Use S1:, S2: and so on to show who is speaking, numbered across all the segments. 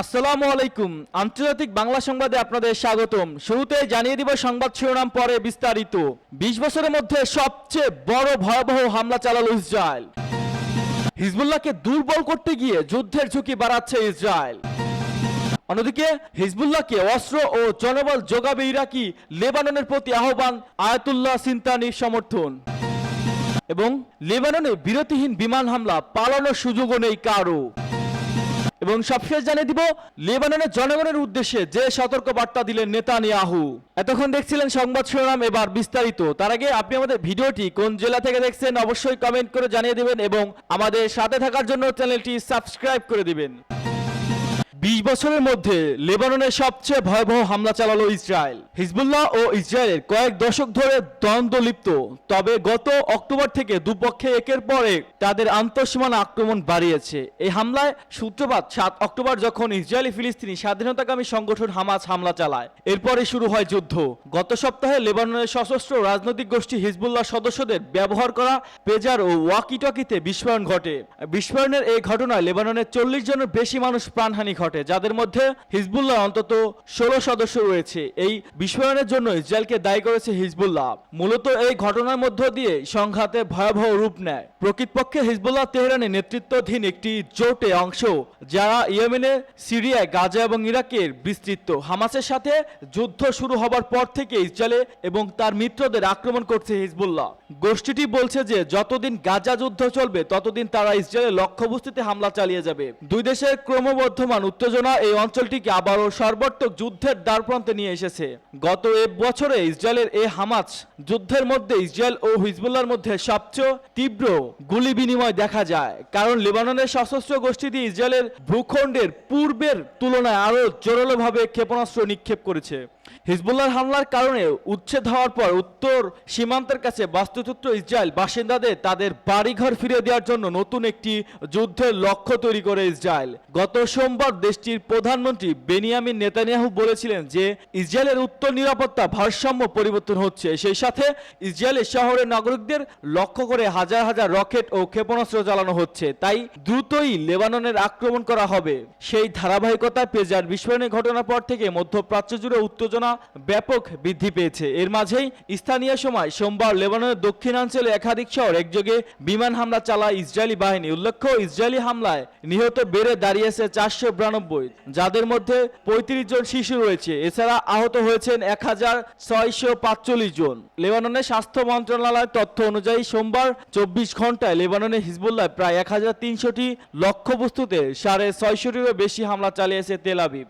S1: আসসালামু আলাইকুম। আন্তর্জাতিক বাংলা সংবাদে আপনাদের স্বাগতম। শুরুতেই জানিয়ে দিব সংবাদ শিরোনাম, পরে বিস্তারিত। ২০ বছরের মধ্যে সবচেয়ে বড় ভয়াবহ হামলা চালালো ইসরায়েল। হিজবুল্লাহকে দুর্বল করতে গিয়ে যুদ্ধের ঝুঁকি বাড়াচ্ছে ইসরায়েল। অন্যদিকে হিজবুল্লাহকে অস্ত্র ও জনবল যোগাবে ইরাকি, লেবাননের প্রতি আহ্বান আয়াতুল্লাহ সিন্তানির সমর্থন। এবং লেবাননে বিরতিহীন বিমান হামলা, পালানোর সুযোগও নেই কারো। এবং সবশেষ জানিয়ে দিব লেবাননের জনগণের উদ্দেশ্যে যে সতর্ক বার্তা দিলেন নেতানিয়াহু। এতক্ষণ দেখছিলেন সংবাদ শিরোনাম, এবার বিস্তারিত। তার আগে আপনি আমাদের ভিডিওটি কোন জেলা থেকে দেখছেন অবশ্যই কমেন্ট করে জানিয়ে দিবেন এবং আমাদের সাথে থাকার জন্য চ্যানেলটি সাবস্ক্রাইব করে দিবেন। ২০ বছরের মধ্যে লেবাননের সবচেয়ে ভয়াবহ হামলা চালালো ইসরায়েল। হিজবুল্লাহ ও ইসরায়েলের কয়েক দশক ধরে দ্বন্দ্ব লিপ্ত, তবে গত অক্টোবর থেকে দুপক্ষে একের পর এক তাদের আন্তঃসীমানা আক্রমণ বাড়িয়েছে। এই হামলায় সূত্রপাত ৭ অক্টোবর, যখন ইসরায়েলি ফিলিস্তিনি স্বাধীনতাকামী সংগঠন হামাস হামলা চালায়। এরপরে শুরু হয় যুদ্ধ। গত সপ্তাহে লেবাননের সশস্ত্র রাজনৈতিক গোষ্ঠী হিজবুল্লাহ সদস্যদের ব্যবহার করা পেজার ও ওয়াকি টকিতে বিস্ফোরণ ঘটে। বিস্ফোরণের এই ঘটনায় লেবাননের ৪০ জনের বেশি মানুষ প্রাণহানি ঘটে, যাদের মধ্যে হিজবুল্লাহ অন্তত ১৬ সদস্য রয়েছে। এই বিস্ফোরণের জন্য ইসরায়েলকে দায়ী করেছে হিজবুল্লাহ। মূলত এই ঘটনার মধ্য দিয়ে সংঘাতের ভয়াবহ রূপ নেয়। প্রকৃতপক্ষে হিজবুল্লাহ তেহরানের নেতৃত্বাধীন একটি জোটে অংশ, যারা ইয়েমেনে, সিরিয়ায়, গাজা এবং ইরাকের বিস্তৃত। হামাসের সাথে যুদ্ধ শুরু হবার পর থেকে ইসরায়েল এবং তার মিত্রদের আক্রমণ করছে হিজবুল্লাহ। গোষ্ঠীটি বলছে যে যতদিন গাজা যুদ্ধ চলবে ততদিন তারা ইসরায়েলের লক্ষ্যবস্তুতে হামলা চালিয়ে যাবে। দুই দেশের ক্রমবর্ধমান উত্তেজনা এই অঞ্চলটিকে আবারও সর্বাত্মক যুদ্ধের দ্বারপ্রান্তে নিয়ে এসেছে। গত এক বছরে ইসরায়েলের এই হামাস যুদ্ধের মধ্যে ইসরায়েল ও হিজবুল্লাহর মধ্যে সবচেয়ে তীব্র গুলি বিনিময় দেখা যায়, কারণ লেবাননের সশস্ত্র গোষ্ঠীটি ইসরায়েলের ভূখণ্ডের পূর্বের তুলনায় আরও জোরালোভাবে ক্ষেপণাস্ত্র নিক্ষেপ করেছে। হিজবুল্লাহর হামলার কারণে উচ্ছেদ হওয়ার পর উত্তর সীমান্তের কাছে বাস্তুচ্যুত ইসরায়েল বাসিন্দাদের তাদের বাড়িঘর ফিরিয়ে দেওয়ার জন্য নতুন একটি যুদ্ধের লক্ষ্য তৈরি করে ইসরায়েল। গত সোমবার দেশটির প্রধানমন্ত্রী বেনিয়ামিন নেতানিয়াহু বলেছিলেন যে ইসরায়েলের উত্তর নিরাপত্তা ভারসাম্য পরিবর্তন হচ্ছে, সেই সাথে ইসরায়েলের শহরের নাগরিকদের লক্ষ্য করে হাজার হাজার রকেট ও ক্ষেপণাস্ত্র চালানো হচ্ছে, তাই দ্রুতই লেবাননের আক্রমণ করা হবে। সেই ধারাবাহিকতায় পেজার বিস্ফোরণের ঘটনার পর থেকে মধ্যপ্রাচ্য জুড়ে উত্তেজনা ব্যাপক বৃদ্ধি পেয়েছে। এর মাঝেই স্থানীয় সময় সোমবার লেবাননের দক্ষিণাঞ্চলে একাধিক শহর একযোগে বিমান হামলা চালায় ইসরায়েলি বাহিনী। উল্লেখ্য, ইসরায়েলি হামলায় নিহত বেড়ে দাঁড়িয়েছে ৪৯২, যাদের মধ্যে ৩৫ জন শিশু রয়েছে। এছাড়া আহত হয়েছেন ১৬৪৫ জন। লেবাননের স্বাস্থ্য মন্ত্রণালয়ের তথ্য অনুযায়ী সোমবার ২৪ ঘন্টায় লেবাননের হিজবুল্লাহ প্রায় ১৩০০টি লক্ষ্যবস্তুতে ৬৫০টিরও বেশি হামলা চালিয়েছে তেল আবিব।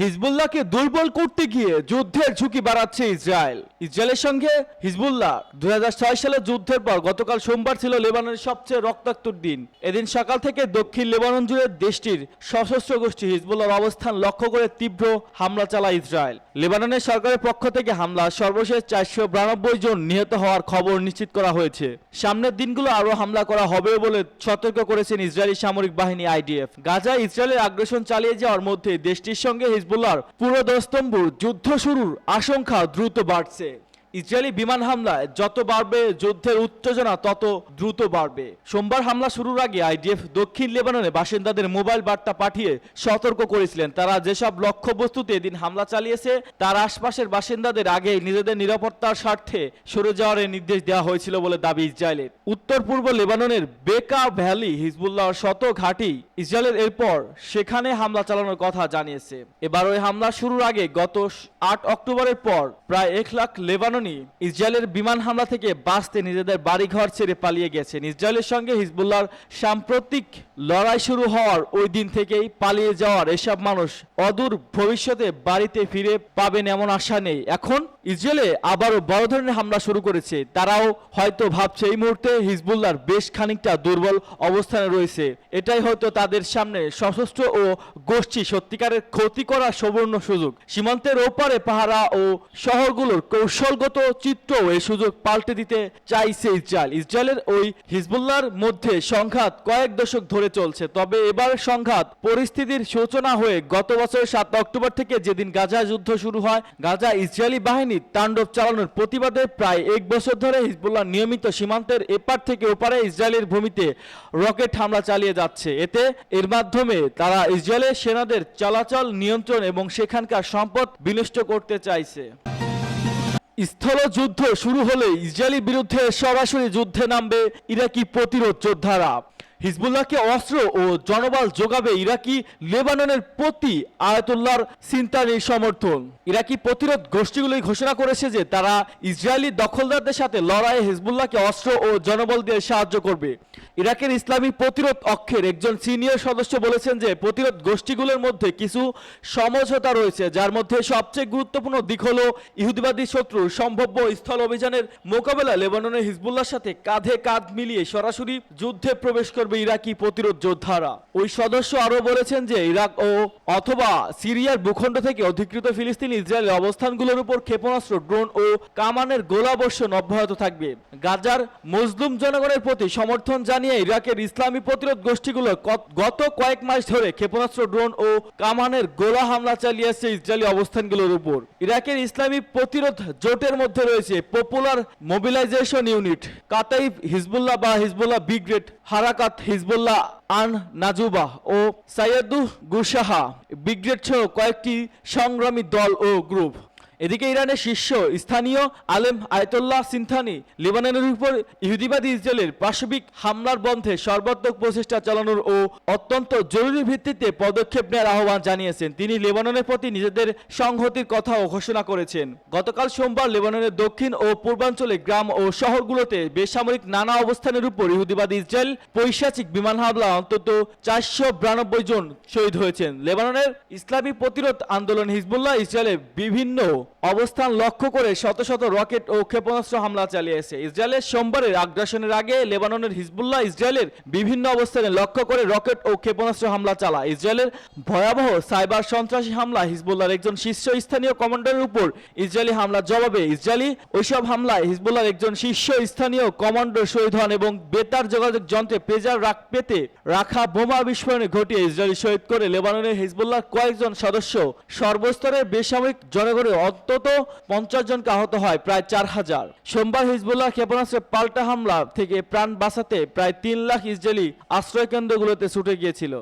S1: হিজবুল্লাহকে দুর্বল করতে গিয়ে যুদ্ধের ঝুঁকি বাড়াচ্ছে ইসরায়েল। ইসরায়েলের সঙ্গে হিজবুল্লাহ ২০০৬ সালের যুদ্ধের পর গতকাল সোমবার ছিল লেবাননের সবচেয়ে রক্তাক্ত দিন। এদিন সকাল থেকে দক্ষিণ লেবানন জুড়ে দেশটির সশস্ত্র গোষ্ঠী হিজবুল্লাহর অবস্থান লক্ষ্য করে তীব্র হামলা চালায় ইসরায়েল। লেবাননের সরকারের পক্ষ থেকে হামলা সর্বশেষ ৪৯২ জন নিহত হওয়ার খবর নিশ্চিত করা হয়েছে। সামনের দিনগুলো আরও হামলা করা হবে বলে সতর্ক করেছেন ইসরায়েলি সামরিক বাহিনী আইডিএফ। গাজায় ইসরায়েলের আগ্রাসন চালিয়ে যাওয়ার মধ্যে দেশটির সঙ্গে হিজবুল্লাহর পুরো দস্তম্বুর যুদ্ধ শুরুর আশঙ্কা দ্রুত বাড়ছে। ইসরায়েলি বিমান হামলায় যত বাড়বে যুদ্ধের উত্তেজনা তত দ্রুত বাড়বে। সোমবার হামলা শুরুর আগে আইডিএফ দক্ষিণ লেবাননে বাসিন্দাদের মোবাইল বার্তা পাঠিয়ে সতর্ক করেছিলেন, তারা যেসব লক্ষ্যবস্তুতে এদিন হামলা চালিয়েছে তার আশপাশের বাসিন্দাদের আগেই নিজেদের নিরাপত্তার স্বার্থে সরে যাওয়ার নির্দেশ দেওয়া হয়েছিল বলে দাবি ইসরায়েলের। উত্তর পূর্ব লেবাননের বেকা ভ্যালি হিজবুল্লাহর শত ঘাঁটি ইসরায়েলের এরপর সেখানে হামলা চালানোর কথা জানিয়েছে। এবার ওই হামলা শুরুর আগে গত ৮ অক্টোবরের পর প্রায় ১ লাখ লেবানন ইসরায়েলের বিমান হামলা থেকে বাঁচতে নিজেদের বাড়িঘর ছেড়ে পালিয়ে গেছেন। ইসরায়েলের সঙ্গে হিজবুল্লাহর সাম্প্রতিক লড়াই শুরু হওয়ার ওই দিন থেকেই পালিয়ে যাওয়ার এসব মানুষ অদূর ভবিষ্যতে বাড়িতে ফিরে পাবেন এমন আশা নেই। এখন ইসরায়েলে আবারও বড় ধরনের হামলা শুরু করেছে। তারাও হয়তো ভাবছে এই মুহূর্তে হিজবুল্লাহর বেশ খানিকটা দুর্বল অবস্থানে রয়েছে। এটাই হয়তো তাদের সামনে সশস্ত্র ও গোষ্ঠী সত্যিকারের ক্ষতি করার সুবর্ণ সুযোগ। সীমান্তের ওপারে পাহারা ও শহরগুলোর কৌশলগত চিত্র এই সুযোগ পাল্টে দিতে চাইছে ইসরায়েল। ইসরায়েলের ওই হিজবুল্লাহর মধ্যে সংঘাত কয়েক দশক ধরে চলছে, তবে এবার সংঘাত পরিস্থিতির সূচনা হয়ে গত বছরের ৭ অক্টোবর থেকে যেদিন গাজা যুদ্ধ শুরু হয়, গাজা ইসরায়েলি বাহিনী তাণ্ডব চালানোর প্রতিবাদে প্রায় 1 বছর ধরে হিজবুল্লাহ নিয়মিত সীমান্তের এপার থেকে ওপারে ইসরায়েলের ভূমিতে রকেট হামলা চালিয়ে যাচ্ছে। এর মাধ্যমে তারা ইসরায়েলের সেনাদের চলাচল নিয়ন্ত্রণ এবং সেখানকার সম্পদ বিনষ্ট করতে চাইছে। স্থলযুদ্ধ শুরু হলে ইসরায়েলের বিরুদ্ধে সরাসরি যুদ্ধে নামবে ইরাকি প্রতিরোধ যোদ্ধারা। হিজবুল্লাহকে অস্ত্র ও জনবল যোগাবে ইরাকি লেবাননের প্রতি আয়াতুল্লাহর সিন্তানির সমর্থন। ইরাকি প্রতিরোধ গোষ্ঠীগুলি ঘোষণা করেছে যে তারা ইসরায়েলি দখলদারদের সাথে লড়াইয়ে হিজবুল্লাহকে অস্ত্র ও জনবল দিয়ে সাহায্য করবে। ইরাকের ইসলামী প্রতিরোধ অক্ষের একজন সিনিয়র সদস্য বলেছেন যে প্রতিরোধ গোষ্ঠীগুলোর মধ্যে কিছু সমঝোতা রয়েছে, যার মধ্যে সবচেয়ে গুরুত্বপূর্ণ দিক হলো ইহুদিবাদী শত্রুর সম্ভাব্য স্থল অভিযানের মোকাবেলা লেবাননের হিজবুল্লাহর সাথে কাঁধে কাঁধ মিলিয়ে সরাসরি যুদ্ধে প্রবেশ করবে ইরাকি প্রতিরোধ যোদ্ধারা। ওই সদস্য আরো বলেছেন যে ইরাক ও অথবা সিরিয়ার ভূখণ্ড থেকে অধিকৃত ফিলিস্তিনি ইসরায়েলের অবস্থানগুলোর উপর ক্ষেপণাস্ত্র, ড্রোন ও কামানের গোলাবর্ষণ অব্যাহত থাকবে। গাজার মজলুম জনগণের প্রতি সমর্থন জানিয়ে ইরাকের ইসলামী প্রতিরোধ গোষ্ঠীগুলো গত কয়েক মাস ধরে ক্ষেপণাস্ত্র, ড্রোন ও কামানের গোলা হামলা চালিয়েছে ইসরায়েলি অবস্থানগুলোর উপর। ইরাকের ইসলামী প্রতিরোধ জোটের মধ্যে রয়েছে পপুলার মোবিলাইজেশন ইউনিট, কাতাইব হিজবুল্লাহ বা হিজবুল্লাহ ব্রিগেড, হারাকাত হিজবুল্লাহ আন নাজুবাহ ও সাইয়াদুহ গুসাহা ব্রিগেড সহ কয়েকটি সংগ্রামী দল ও গ্রুপ। এদিকে ইরানের শীর্ষ স্থানীয় আলেম আয়াতুল্লাহ সিন্তানি লেবাননের উপর ইহুদিবাদী ইসরায়েলের পাশবিক হামলার বন্ধে সর্বাত্মক প্রচেষ্টা চালানোর ও অত্যন্ত জরুরি ভিত্তিতে পদক্ষেপ নেওয়ার আহ্বান জানিয়েছেন। তিনি লেবাননের প্রতি নিজেদের সংহতির কথাও ঘোষণা করেছেন। গতকাল সোমবার লেবাননের দক্ষিণ ও পূর্বাঞ্চলে গ্রাম ও শহরগুলোতে বেসামরিক নানা অবস্থানের উপর ইহুদিবাদী ইসরায়েল পৈশাচিক বিমান হামলা অন্তত 492 জন শহীদ হয়েছেন। লেবাননের ইসলামী প্রতিরোধ আন্দোলন হিজবুল্লাহ ইসরায়েলের বিভিন্ন অবস্থান লক্ষ্য করে শত শত রকেট ও ক্ষেপণাস্ত্র হামলা চালিয়েছে। ইসরায়েলের সোমবারের আগ্রাসনের আগে লেবাননের হিজবুল্লাহ ইসরায়েলের বিভিন্ন অবস্থানে লক্ষ্য করে রকেট ও ক্ষেপণাস্ত্র হামলা চালায়। ইসরায়েলের ভয়াবহ সাইবার সন্ত্রাসী হামলা হিজবুল্লাহর একজন শীর্ষস্থানীয় কমান্ডারের উপর ইসরায়েলি হামলার জবাবে ইসরায়েলি ওইসব হামলায় হিজবুল্লাহর একজন শীর্ষস্থানীয় কমান্ডার শহীদ হন এবং বেতার যোগাযোগ যন্ত্রে পেজার পেতে রাখা বোমা বিস্ফোরণে ঘটিয়ে ইসরায়েলি শহীদ করে লেবাননের হিজবুল্লাহর কয়েকজন সদস্য। সর্বস্তরের বেসামরিক জনগণের অন্তত 50 জনকে আহত হয় প্রায় 4000। সোমবার হিজবুল্লাহ ক্ষেপণাস্ত্রের পাল্টা হামলা থেকে প্রাণ বাঁচাতে প্রায় 3 লাখ ইসরায়েলি আশ্রয় কেন্দ্রগুলোতে ছুটে গিয়েছিল।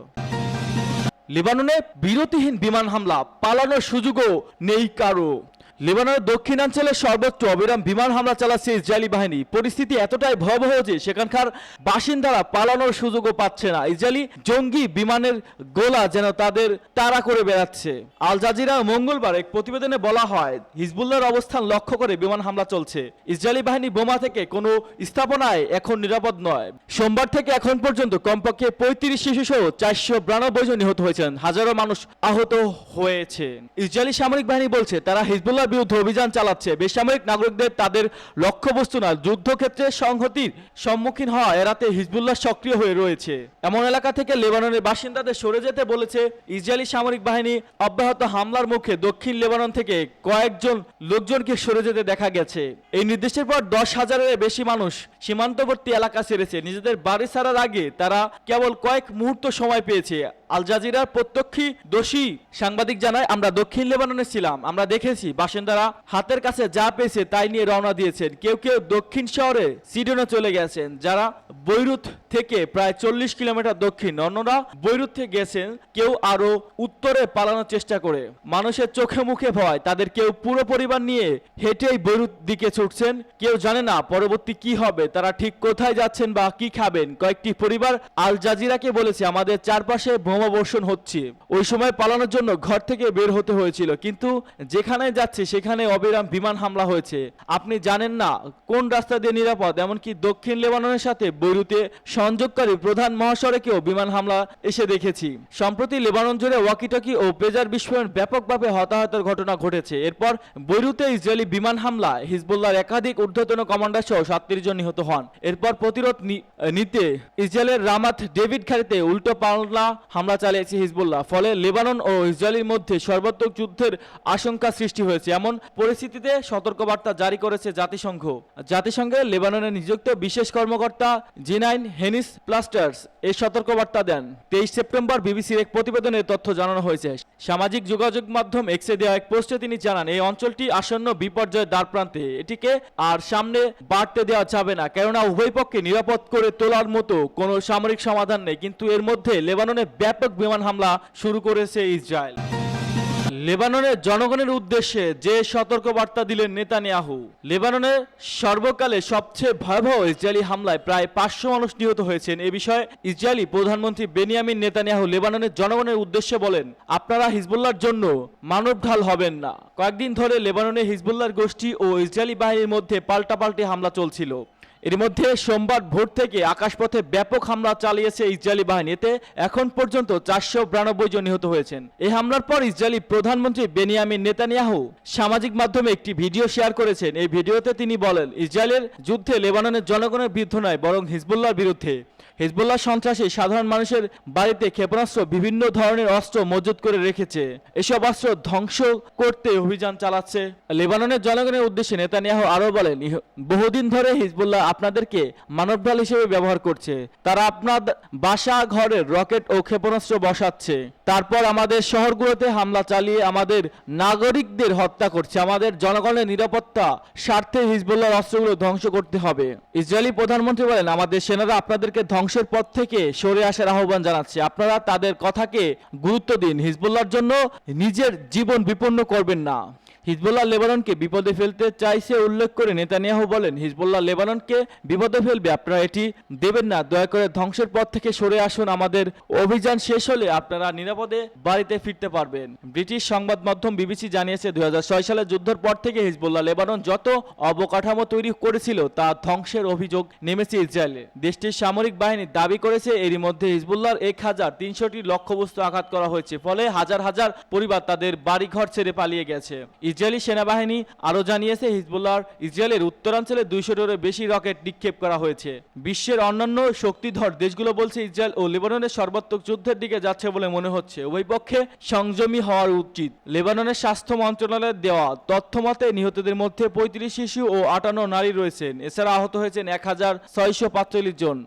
S1: লেবাননে বিরতিহীন বিমান হামলা, পালানোর সুযোগও নেই কারো। লেবাননের দক্ষিণাঞ্চলে সর্বত্র অবিরাম বিমান হামলা চালাচ্ছে ইসরায়েলি বাহিনী। পরিস্থিতি এতটাই ভয়াবহ যে সেখানকার বাসিন্দারা পালানোর সুযোগও পাচ্ছে না। ইসরায়েলি জঙ্গি বিমানের গোলা যেন তাদের তাড়া করে বেড়াচ্ছে। আল জাজিরা মঙ্গলবার এক প্রতিবেদনে বলা হয়, হিজবুল্লাহর অবস্থান লক্ষ্য করে বিমান হামলা চলছে। ইসরায়েলি বাহিনী বোমা থেকে কোনো স্থাপনায় এখন নিরাপদ নয়। সোমবার থেকে এখন পর্যন্ত কমপক্ষে 35 শিশুসহ 492 জন নিহত হয়েছেন, হাজারো মানুষ আহত হয়েছে। ইসরায়েলি সামরিক বাহিনী বলছে তারা হিজবুল্লাহ বিরুদ্ধে অভিযান চালাচ্ছে। বেসামরিক নাগরিকদের তাদের লক্ষ্যবস্তু না, যুদ্ধক্ষেত্রে সংহতির সম্মুখীন হওয়া এড়াতে হিজবুল্লাহ সক্রিয় হয়ে রয়েছে। এমন এলাকা থেকে লেবাননের বাসিন্দাদের সরে যেতে বলেছে ইসরায়েলি সামরিক বাহিনী। অব্যাহত হামলার মুখে দক্ষিণ লেবানন থেকে কয়েকজন লোকজনকে সরে যেতে দেখা গেছে। এই নির্দেশের পর 10,000-এর বেশি মানুষ সীমান্তবর্তী এলাকা ছেড়েছে। নিজেদের বাড়ি ছাড়ার আগে তারা কেবল কয়েক মুহূর্ত সময় পেয়েছে। আল জাজিরার প্রত্যক্ষদর্শী সাংবাদিক জানায়, আমরা দক্ষিণ লেবাননে ছিলাম, আমরা দেখেছি বাসিন্দারা হাতের কাছে যা পেয়েছে তাই নিয়ে রওনা দিয়েছেন। কেউ কেউ দক্ষিণ শহরে সিডনে চলে গেছেন, যারা বৈরুত থেকে প্রায় 40 কিলোমিটার দক্ষিণ। অন্যরা বৈরুত থেকে গেছেন, কেউ আরো উত্তরে পালানোর চেষ্টা করে। মানুষের চোখে মুখে ভয়, তাদের কেউ পুরো পরিবার নিয়ে হেঁটেই বৈরুত দিকে ছুটছেন। কেউ জানে না পরবর্তী কি হবে, তারা ঠিক কোথায় যাচ্ছেন বা কি খাবেন। কয়েকটি পরিবার আল জাজিরাকে বলেছে, আমাদের চারপাশে বোমাবর্ষণ হচ্ছে। ওই সময় পালানোর জন্য ঘর থেকে বের হতে হয়েছিল, কিন্তু যেখানে যাচ্ছে সেখানে অবিরাম বিমান হামলা হয়েছে। আপনি জানেন না কোন রাস্তা দিয়ে নিরাপদ। এমনকি দক্ষিণ লেবাননের সাথে বৈরুতে সংযোগকারী প্রধান মহাসড়কেও বিমান হামলা এসে দেখেছি। সম্প্রতি লেবানন জুড়ে ওয়াকিটকি ও পেজার বিস্ফোরণ ব্যাপকভাবে হতাহতের ঘটনা ঘটেছে। এরপর বৈরুতে ইসরায়েলি বিমান হামলায় হিজবুল্লাহর একাধিক ঊর্ধ্বতন কমান্ডার সহ 37 জন নিহত হন। এরপর প্রতিরোধ নিতে ইসরায়েলের রামাত ডেভিড খাড়িতে উল্টো পাল্টা হামলা চালিয়েছে হিজবুল্লাহ। ফলে লেবানন ও ইসরায়েলের মধ্যে সর্বাত্মক যুদ্ধের আশঙ্কা সৃষ্টি হয়েছে। এমন পরিস্থিতিতে সতর্কবার্তা জারি করেছে জাতিসংঘের লেবাননে নিযুক্ত বিশেষ কর্মকর্তা জিনাইন হেনিস প্লাস্টার্স এই সতর্কবার্তা দেন। 23 সেপ্টেম্বর বিবিসির এক প্রতিবেদনে তথ্য জানানো হয়েছে। সামাজিক যোগাযোগ মাধ্যম এক্সে দেওয়া এক পোস্টে তিনি জানান, এই অঞ্চলটি আসন্ন বিপর্যয়ের দ্বারপ্রান্তে, এটিকে আর সামনে বাড়তে দেওয়া যাবে না, কেননা উভয় পক্ষে নিরাপদ করে তোলার মতো কোনো সামরিক সমাধান নেই। কিন্তু এর মধ্যে লেবাননে ব্যাপক বিমান হামলা শুরু করেছে ইসরায়েল। লেবাননের জনগণের উদ্দেশ্যে যে সতর্কবার্তা দিলেন নেতানিয়াহু। লেবাননের সর্বকালে সবচেয়ে ভয়াবহ ইসরায়েলি হামলায় প্রায় 500 মানুষ নিহত হয়েছেন। এ বিষয়ে ইসরায়েলি প্রধানমন্ত্রী বেনিয়ামিন নেতানিয়াহু লেবাননের জনগণের উদ্দেশ্যে বলেন, আপনারা হিজবুল্লাহর জন্য মানবঢাল হবেন না। কয়েকদিন ধরে লেবাননে হিজবুল্লাহর গোষ্ঠী ও ইসরায়েলি বাহিনীর মধ্যে পাল্টাপাল্টি হামলা চলছিল। এর মধ্যে সোমবার ভোর থেকে আকাশপথে ব্যাপক হামলা চালিয়েছে ইসরায়েলি বাহিনী। এতে এখন পর্যন্ত 492 জন নিহত হয়েছেন। এই হামলার পর ইসরায়েলি প্রধানমন্ত্রী বেনিয়ামিন নেতানিয়াহু সামাজিক মাধ্যমে একটি ভিডিও শেয়ার করেছেন। এই ভিডিওতে তিনি বলেন, ইসরায়েলের যুদ্ধে লেবাননের জনগণের বিরুদ্ধে নয়, বরং হিজবুল্লাহর বিরুদ্ধে। হিজবুল্লাহ সন্ত্রাসী সাধারণ মানুষের বাড়িতে ক্ষেপণাস্ত্র, বিভিন্ন ধরনের অস্ত্র মজুত করে রেখেছে। এসব অস্ত্র ধ্বংস করতে অভিযান চালাচ্ছে। লেবাননের জনগণের উদ্দেশ্যে নেতানিয়াহু আরও বলেন, বহুদিন ধরে হিজবুল্লাহ আপনাদেরকে মানবঢাল হিসেবে ব্যবহার করছে। তারা আপনার বাসা ঘরের রকেট ও ক্ষেপণাস্ত্র বসাচ্ছে, তারপর আমাদের শহরগুলোতে হামলা চালিয়ে আমাদের নাগরিকদের হত্যা করছে। আমাদের জনগণের নিরাপত্তা স্বার্থে হিজবুল্লাহর অস্ত্রগুলো ধ্বংস করতে হবে। ইসরায়েলি প্রধানমন্ত্রী বলেন, আমাদের সেনারা আপনাদেরকে ধ্বংসের পথ থেকে সরে আসার আহ্বান জানাচ্ছে। আপনারা তাদের কথাকে গুরুত্ব দিন, হিজবুল্লাহর জন্য নিজের জীবন বিপন্ন করবেন না। হিজবুল্লাহ লেবাননকে বিপদে ফেলতে চাইছে উল্লেখ করে নেতানিয়াহু বলেন, হিজবুল্লাহ লেবাননকে বিপদে ফেলবে, আপনারা এটি দেবেন না। দয়া করে ধ্বংসের পথ থেকে সরে আসুন। আমাদের অভিযান শেষ হলে আপনারা নিরাপদে বাড়িতে ফিরতে পারবেন। ব্রিটিশ সংবাদ মাধ্যম বিবিসি জানিয়েছে, 2006 সালের যুদ্ধের পর থেকে হিজবুল্লাহ লেবানন যত অবকাঠামো তৈরি করেছিল তা ধ্বংসের অভিযোগ নেমেছে ইসরায়েলে। দেশটির সামরিক বাহিনী দাবি করেছে, এরই মধ্যে হিজবুল্লাহর 1330টি লক্ষ্যবস্তু আঘাত করা হয়েছে, ফলে হাজার হাজার পরিবার তাদের বাড়িঘর ছেড়ে পালিয়ে গেছে। ইসরায়েলি সেনাবাহিনী আরও জানিয়েছে, হিজবুল্লাহর ইসরায়েলের উত্তরাঞ্চলে 200-টিরও বেশি রকেট নিক্ষেপ করা হয়েছে। বিশ্বের অন্যান্য শক্তিধর দেশগুলো বলছে, ইসরায়েল ও লেবাননের সর্বাত্মক যুদ্ধের দিকে যাচ্ছে বলে মনে হচ্ছে। উভয় পক্ষে সংযমী হওয়ার উচিত। লেবাননের স্বাস্থ্য মন্ত্রণালয়ের দেওয়া তথ্য মতে নিহতদের মধ্যে 35 শিশু ও 58 নারী রয়েছেন। এছাড়া আহত হয়েছেন 1645 জন।